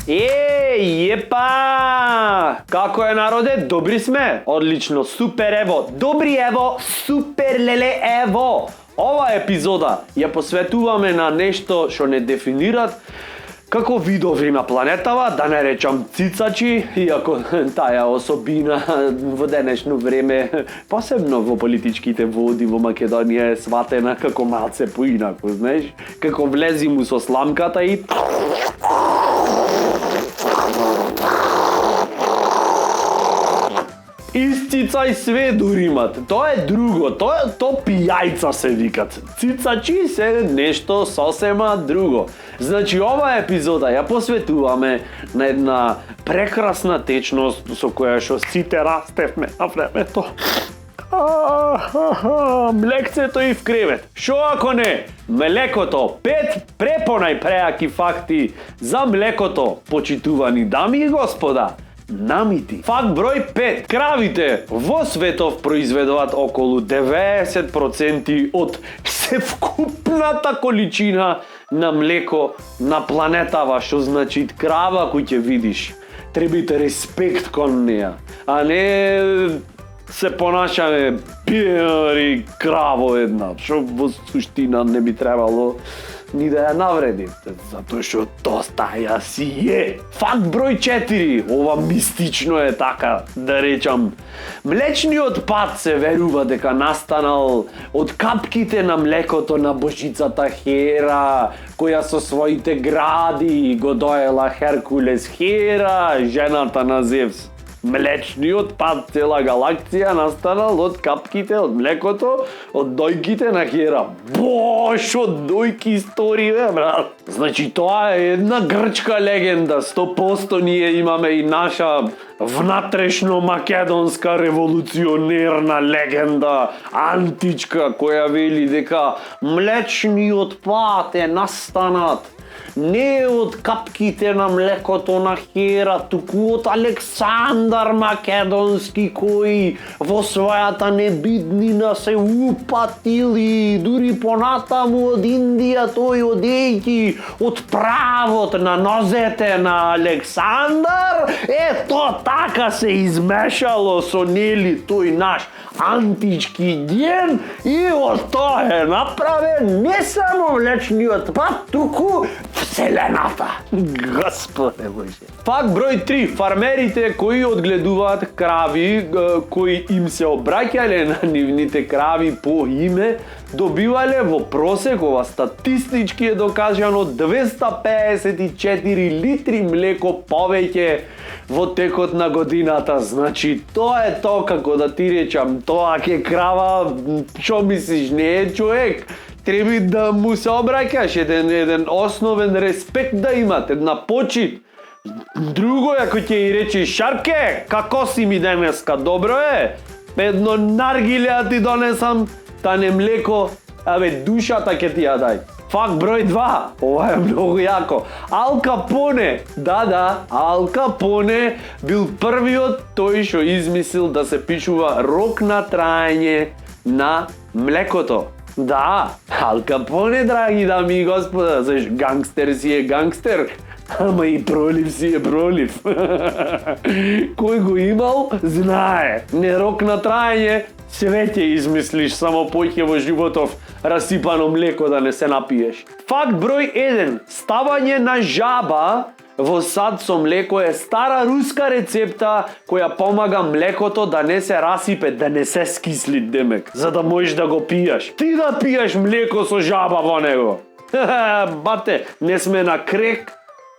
Епа! Како е народе? Добри сме? Одлично, супер ево, добри ево, супер леле ево! Ова епизода ја посветуваме на нешто што не дефинират како видови на планетава, да не речам цицачи, иако таа особина во денешно време, посебно во политичките води во Македонија е сватена како малце поинаку, знаеш, како влези му со сламката и Исцицај све дуримат. Тоа е друго, то пијајца се викат. Цицачи се нешто сосема друго. Значи, ова епизода ја посветуваме на една прекрасна течност со која што сите растевме на времето. Млекцето и в кревет. Шо ако не? Млекото. 5 препонај преаки факти за млекото, почитувани дами и господа. Намити. Факт број 5. Кравите во светов произведуваат околу 90% од севкупната количина на млеко на планетава, што значи крава кој ќе видиш. Требите респект кон неја, а не се понашаме пијари краво една, што во суштина не би требало ни да ја навреди, затоа што доста ја си е. Факт број 4, ова мистично е така, да речам. Млечниот пат се верува дека настанал од капките на млекото на божицата Хера, која со своите гради го доела Херкулес Хера, жената на Зевс. Млечниот пат, цела галаксија настанал од капките, од млекото, од дојките на Хера. Бош, од дојки истории, бе, брат. Значи, тоа е една грчка легенда. 100% ние имаме и наша внатрешно македонска револуционерна легенда, античка, која вели дека млечниот пат е настанат не од капките на млекото на Хера, туку од Александар Македонски, кој во својата небиднина се упатили, дури понатаму од Индија, тој одејќи од правот на нозете на Александар, ето така се измешало со нели тој наш антички ген и од тоа е направен не само млечниот пат, туку Вселената. Господе Боже. Факт број 3. Фармерите кои одгледуваат крави, кои им се обраќале на нивните крави по име, добивале во просек, ова статистички е докажано, 254 литри млеко повеќе во текот на годината. Значи, тоа е тоа, како да ти речам, тоа ке крава, што мислиш, не е човек. Треба да му се обраќаш, еден основен респект да имат, една почит. Друго е, ако ќе и речи, Шарке, како си ми денеска, добро е? Едно наргиле ти донесам, та не млеко, душата ќе ти ја дај. Факт број 2, ова е многу јако. Ал Капоне, Ал Капоне бил првиот тој што измислил да се пишува рок на траење на млекото. Да, Ал Капоне, драги дами и господа, знаеш, гангстер си е гангстер, ама и пролив си е пролив. Кој го имал, знае. Не рок на траење, све ќе измислиш, само поќе во животов расипано млеко да не се напиеш. Факт број 1. Ставање на жаба во сад со млеко е стара руска рецепта која помага млекото да не се расипе, да не се скисли демек, за да можеш да го пиеш. Ти да пиеш млеко со жаба во него. Бате, не сме на крек,